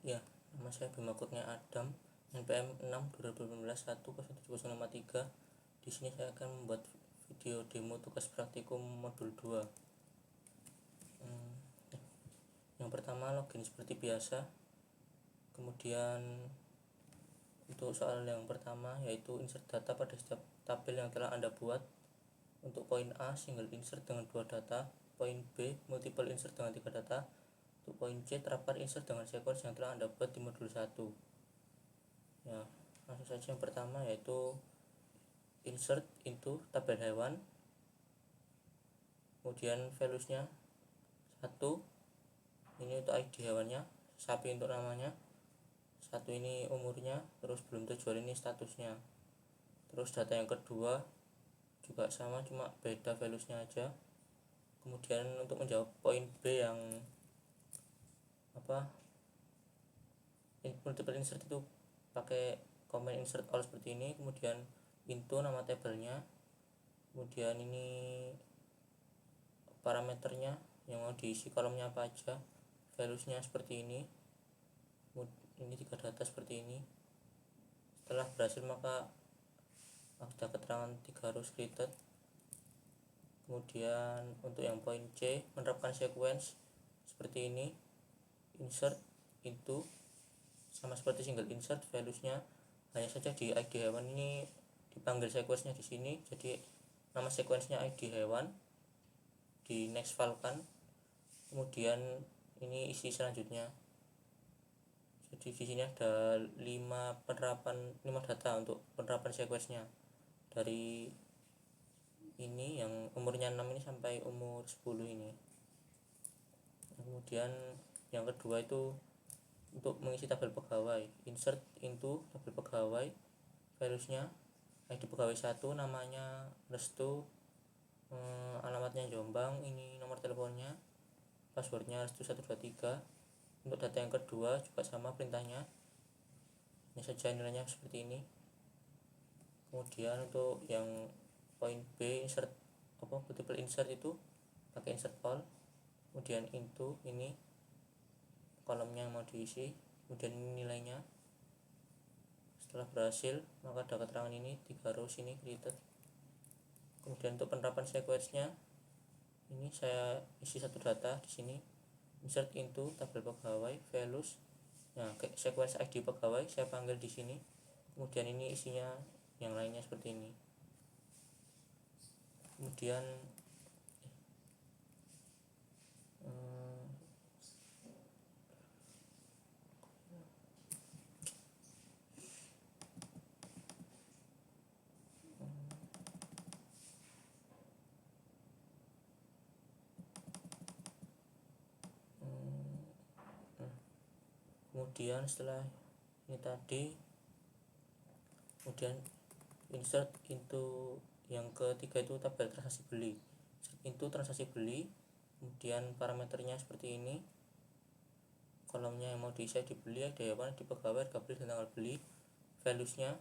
Ya, nama saya Bima Kurnia Adam, NPM 6 2018 1 07053. Di sini saya akan membuat video demo tugas praktikum modul 2. Yang pertama, login seperti biasa. Kemudian untuk soal yang pertama yaitu insert data pada setiap tabel yang telah Anda buat. Untuk poin A, single insert dengan 2 data. Poin B, multiple insert dengan 3 data. Untuk poin C, terapkan insert dengan sequence yang telah Anda buat di modul 1. Ya, langsung saja. Yang pertama yaitu insert into tabel hewan, kemudian values-nya 1, ini untuk ID hewannya, sapi untuk namanya, 1 ini umurnya, terus belum terjual ini statusnya. Terus data yang kedua juga sama, cuma beda values-nya aja. Kemudian untuk menjawab poin B yang multiple insert itu pakai comment insert all seperti ini. Kemudian into nama tabelnya, kemudian ini parameternya yang mau diisi kolomnya apa aja, values-nya seperti ini 3 data seperti ini. Setelah berhasil maka ada keterangan 3 rows created. Kemudian untuk yang poin C, menerapkan sequence seperti ini, insert into sama seperti single insert, values-nya hanya saja di ID hewan ini dipanggil sequence-nya di sini, jadi nama sequence-nya ID hewan, di next file kan. Kemudian ini isi selanjutnya. Jadi di sini ada 5 data untuk penerapan sequence-nya. Dari ini yang umurnya 6 ini sampai umur 10 ini. Kemudian yang kedua itu untuk mengisi tabel pegawai, insert into tabel pegawai, values-nya ID pegawai 1, namanya Restu, alamatnya Jombang, ini nomor teleponnya, passwordnya Restu 123. Untuk data yang kedua juga sama perintahnya, ini saja nilainya seperti ini. Kemudian untuk yang poin B, insert multiple insert itu pakai insert all, kemudian into ini kolomnya yang mau diisi, kemudian ini nilainya. Setelah berhasil maka ada keterangan ini 3 rows ini created. Kemudian untuk penerapan sequence-nya ini saya isi 1 data di sini, insert into tabel pegawai, values. Nah, sequence ID pegawai saya panggil di sini. Kemudian ini isinya yang lainnya seperti ini. Kemudian kemudian setelah ini tadi, kemudian insert into yang ketiga itu tabel transaksi beli, insert into transaksi beli. Kemudian parameternya seperti ini, kolomnya yang mau diisi dibeli, ada hewan, di pegawai, harga beli, dan tanggal beli. Values-nya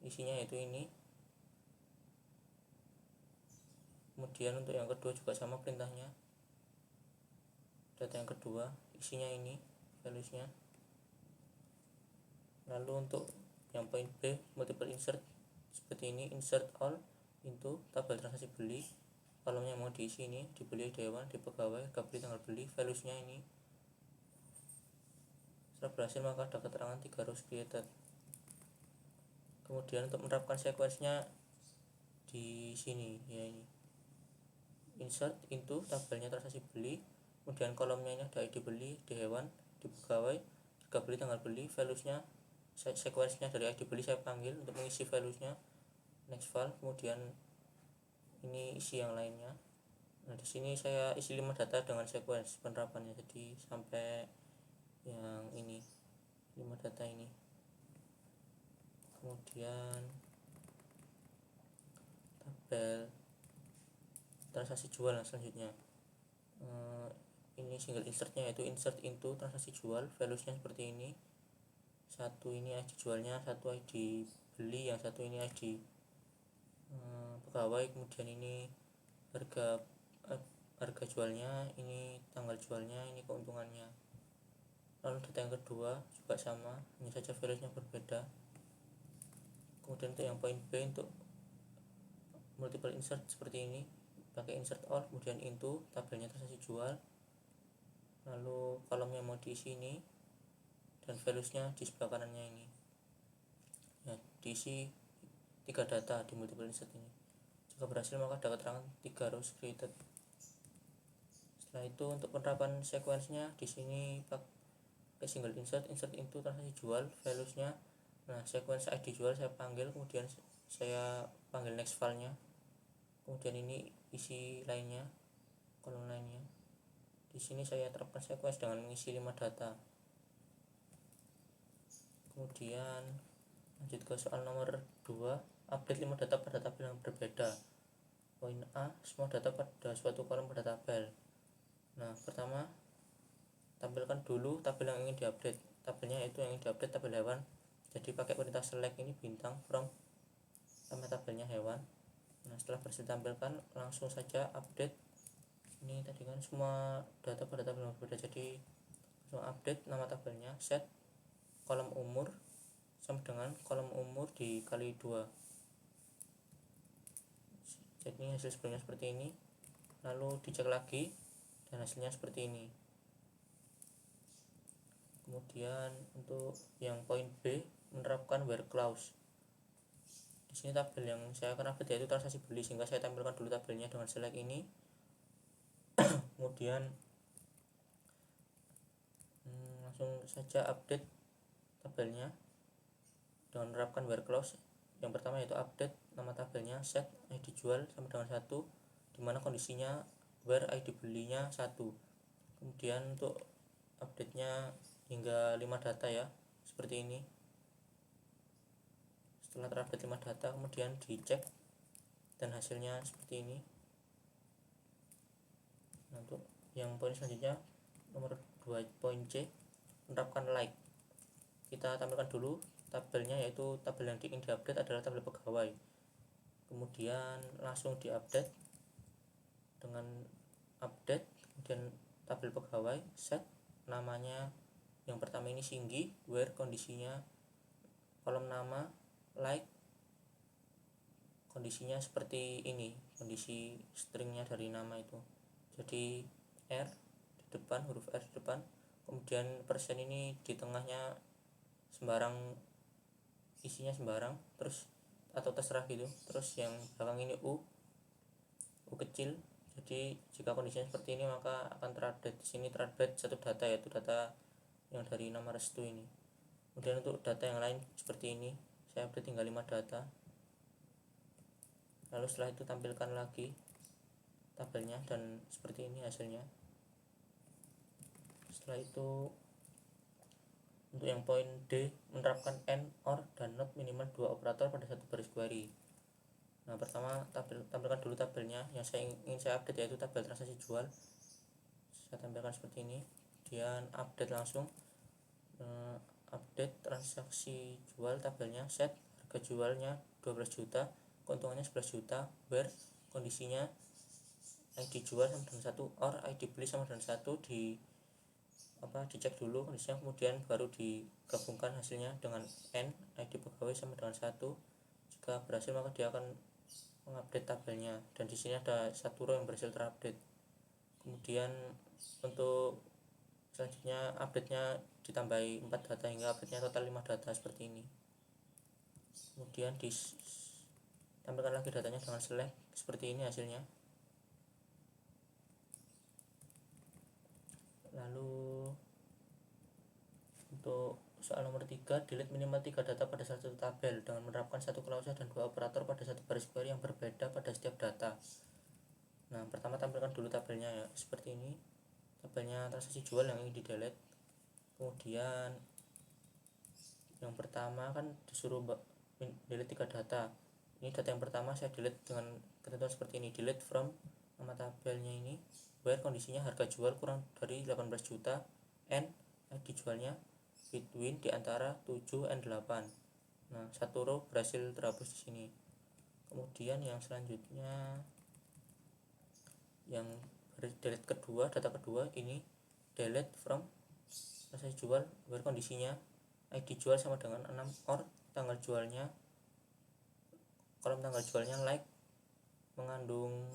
isinya yaitu ini. Kemudian untuk yang kedua juga sama perintahnya, data yang kedua isinya ini, values-nya. Lalu untuk yang poin B, multiple insert seperti ini, insert all into tabel transaksi beli, kolomnya mau diisi ini, dibeli, hewan, di pegawai, harga beli, tanggal beli, values-nya ini. Setelah berhasil maka ada keterangan 3 rows created. Kemudian untuk menerapkan sequence-nya di sini ya, ini insert into tabelnya transaksi beli, kemudian kolomnya ini ada ID beli, di hewan, di pegawai, harga beli, tanggal beli, values-nya. Sequence-nya dari ID beli saya panggil untuk mengisi values-nya, next file. Kemudian ini isi yang lainnya. Nah, di sini saya isi 5 data dengan sequence penerapannya, jadi sampai yang ini 5 data ini. Kemudian tabel transaksi jual selanjutnya, ini single insertnya yaitu insert into transaksi jual, values-nya seperti ini. 1 ini ID jualnya, 1 ID beli, yang 1 ini ID pegawai. Kemudian ini harga jualnya, ini tanggal jualnya, ini keuntungannya. Lalu data yang kedua juga sama, hanya saja valuesnya berbeda. Kemudian untuk yang poin B, untuk multiple insert seperti ini, pakai insert all, kemudian into tabelnya transaksi jual, lalu kolomnya mau diisi ini, dan valuesnya di sebelah kanannya ini ya, diisi 3 data di multiple insert ini. Jika berhasil maka ada keterangan 3 rows created. Setelah itu untuk penerapan sequence-nya di sini pakai single insert into transaksi jual, valuesnya. Nah, sequence ID jual saya panggil, kemudian saya panggil next file-nya, kemudian ini isi lainnya, kolom lainnya. Di sini saya terapkan sequence dengan mengisi 5 data. Kemudian lanjut ke soal nomor 2, update 5 data pada tabel yang berbeda. Poin A, semua data pada suatu kolom pada tabel. Nah, pertama tampilkan dulu tabel yang ingin diupdate. Tabelnya itu yang ingin diupdate tabel hewan. Jadi pakai perintah select ini bintang from sama tabelnya hewan. Nah, setelah berhasil tampilkan langsung saja update. Ini tadi kan semua data pada tabel yang berbeda, jadi langsung update nama tabelnya, set kolom umur sama dengan kolom umur dikali 2. Jadi hasil sebelumnya seperti ini, lalu dicek lagi dan hasilnya seperti ini. Kemudian untuk yang poin B, menerapkan where clause. Di sini tabel yang saya akan update yaitu transaksi beli, sehingga saya tampilkan dulu tabelnya dengan select ini. Kemudian langsung saja update tabelnya dengan menerapkan where clause. Yang pertama yaitu update nama tabelnya, set ID jual sama dengan 1, dimana kondisinya where ID belinya 1. Kemudian untuk update nya hingga 5 data ya, seperti ini. Setelah terupdate 5 data kemudian dicek dan hasilnya seperti ini. Nah, untuk yang poin selanjutnya nomor 2 poin C, menerapkan like. Kita tampilkan dulu tabelnya, yaitu tabel yang ingin diupdate adalah tabel pegawai. Kemudian langsung diupdate dengan update, kemudian tabel pegawai, set namanya yang pertama ini Singgi, where kondisinya kolom nama, like kondisinya seperti ini, kondisi stringnya dari nama itu. Jadi R di depan, huruf R di depan, kemudian persen ini di tengahnya sembarang, isinya sembarang, terus atau terserah gitu. Terus yang belakang ini U kecil. Jadi jika kondisinya seperti ini maka akan terupdate. Di sini terupdate satu data, yaitu data yang dari nama Restu ini. Kemudian untuk data yang lain seperti ini, saya update tinggal 5 data. Lalu setelah itu tampilkan lagi tabelnya dan seperti ini hasilnya. Setelah itu untuk yang poin D, menerapkan AND, OR, dan NOT minimal 2 operator pada satu baris query. Nah, pertama tampilkan dulu tabelnya yang ingin saya update, yaitu tabel transaksi jual. Saya tampilkan seperti ini. Kemudian update langsung, update transaksi jual tabelnya, set harga jualnya 12 juta, keuntungannya 11 juta, where kondisinya ID jual sama dengan 1, or ID beli sama dengan 1, dicek dulu kondisinya, kemudian baru digabungkan hasilnya dengan N, ID pegawai sama dengan 1. Jika berhasil maka dia akan mengupdate tabelnya, dan di sini ada 1 row yang berhasil terupdate. Kemudian untuk selanjutnya update-nya ditambahi 4 data hingga update-nya total 5 data seperti ini. Kemudian ditampilkan lagi datanya dengan select, seperti ini hasilnya. Lalu untuk soal nomor 3, delete minimal 3 data pada satu tabel dengan menerapkan 1 klausa dan 2 operator pada satu baris query yang berbeda pada setiap data. Nah, pertama tampilkan dulu tabelnya ya, seperti ini. Tabelnya transaksi jual yang ingin di delete. Kemudian yang pertama kan disuruh delete 3 data. Ini data yang pertama saya delete dengan ketentuan seperti ini, delete from nama tabelnya ini, where kondisinya harga jual kurang dari 18 juta, and ID jualnya between di antara 7 and 8. Nah, 1 row berhasil terhapus di sini. Kemudian yang selanjutnya yang delete kedua, data kedua ini delete from transaksi jual where kondisinya ID jual sama dengan 6 or tanggal jualnya, kolom tanggal jualnya like mengandung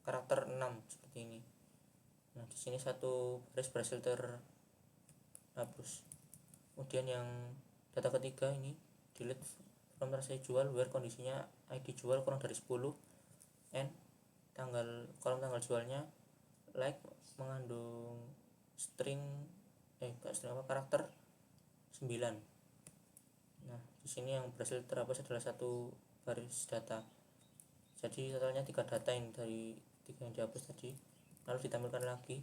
karakter 6 seperti ini. Nah di sini satu baris berhasil terhapus. Kemudian yang data ketiga ini delete from transaksi jual where kondisinya ID jual kurang dari 10 and kolom tanggal jualnya like mengandung karakter 9. Nah di sini yang berhasil terhapus adalah satu baris data. Jadi totalnya 3 data yang dari 3 yang dihapus tadi, lalu ditampilkan lagi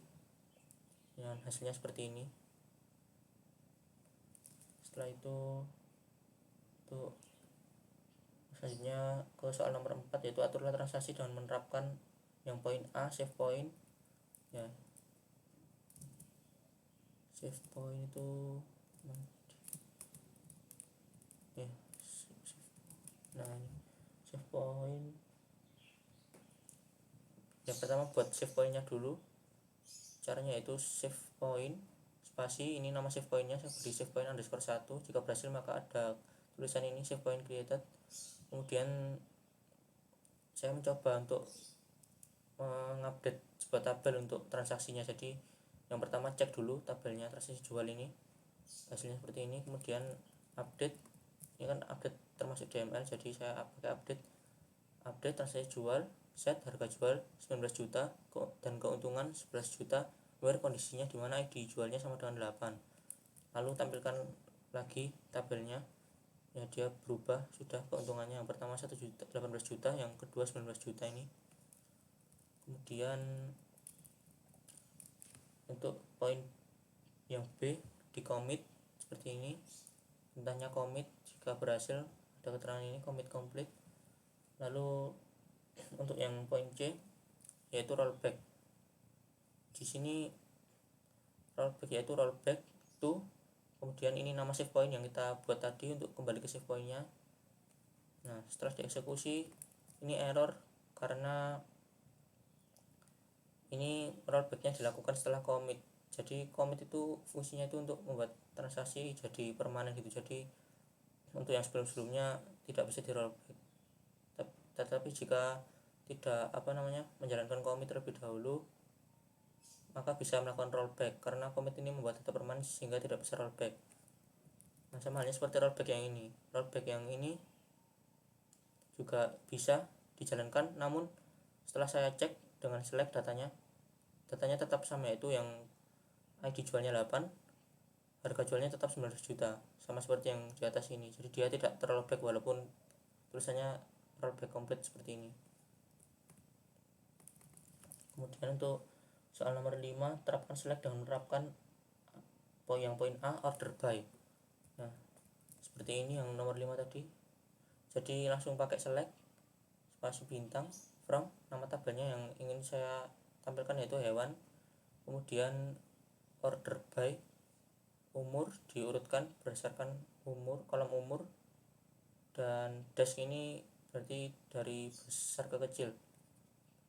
dengan hasilnya seperti ini. Setelah itu selanjutnya ke soal nomor 4, yaitu aturlah transaksi dengan menerapkan yang poin A, save point ya. Save point itu ya, nah ini save point. Yang pertama buat save pointnya dulu, caranya yaitu save point spasi, ini nama save pointnya saya beri save point underscore 1. Jika berhasil maka ada tulisan ini save point created. Kemudian saya mencoba untuk mengupdate sebuah tabel untuk transaksinya. Jadi yang pertama cek dulu tabelnya transaksi jual ini, hasilnya seperti ini. Kemudian update, ini kan update termasuk DML, jadi saya pakai update transaksi jual, set harga jual 19 juta dan keuntungan 11 juta where kondisinya dimana ID jualnya sama dengan 8. Lalu tampilkan lagi tabelnya ya, dia berubah sudah keuntungannya, yang pertama 1 juta 18 juta, yang kedua 19 juta ini. Kemudian untuk poin yang B di commit seperti ini, perintahnya commit, jika berhasil ada keterangan ini commit complete. Lalu untuk yang poin C yaitu rollback, di sini rollback yaitu rollback to, kemudian ini nama save point yang kita buat tadi untuk kembali ke save pointnya. Nah setelah dieksekusi ini error karena ini rollbacknya dilakukan setelah commit. Jadi commit itu fungsinya itu untuk membuat transaksi jadi permanen gitu, jadi untuk yang sebelum-sebelumnya tidak bisa di rollback. Tetapi jika tidak menjalankan commit terlebih dahulu, maka bisa melakukan rollback karena commit ini membuat data permanen sehingga tidak bisa rollback. Nah sama halnya seperti rollback yang ini. Rollback yang ini juga bisa dijalankan, namun setelah saya cek dengan select datanya tetap sama, yaitu yang ID jualnya 8, harga jualnya tetap 19 juta, sama seperti yang di atas ini. Jadi dia tidak terrollback walaupun tulisannya rollback complete seperti ini. Kemudian untuk soal nomor 5, terapkan select dengan menerapkan poin A order by. Nah seperti ini yang nomor 5 tadi. Jadi langsung pakai select spasi bintang from nama tabelnya yang ingin saya tampilkan yaitu hewan, kemudian order by umur diurutkan berdasarkan umur, kolom umur, dan dash ini berarti dari besar ke kecil,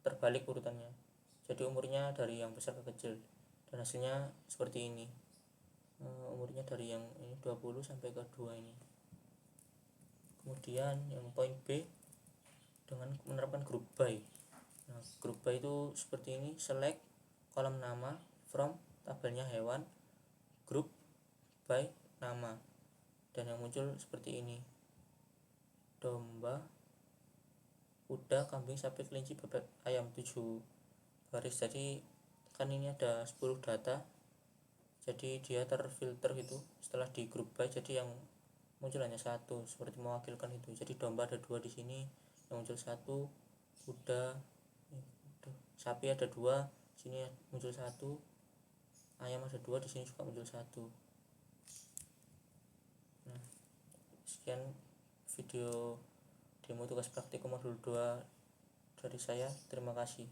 terbalik urutannya, jadi umurnya dari yang besar ke kecil, dan hasilnya seperti ini. Umurnya dari yang ini 20 sampai ke 2 ini. Kemudian yang poin B dengan menerapkan group by. Nah group by itu seperti ini, select kolom nama from tabelnya hewan, group by nama, dan yang muncul seperti ini: domba, kuda, kambing, sapi, kelinci, bebek, ayam, 7 baris. Jadi kan ini ada 10 data, jadi dia terfilter gitu setelah di group by, jadi yang muncul hanya satu seperti mewakilkan itu. Jadi domba ada 2 di sini, yang muncul 1, kuda, sapi ada 2, sini muncul 1, ayam ada 2, di sini juga muncul 1. Nah sekian video demo tugas praktikum modul 2 dari saya, terima kasih.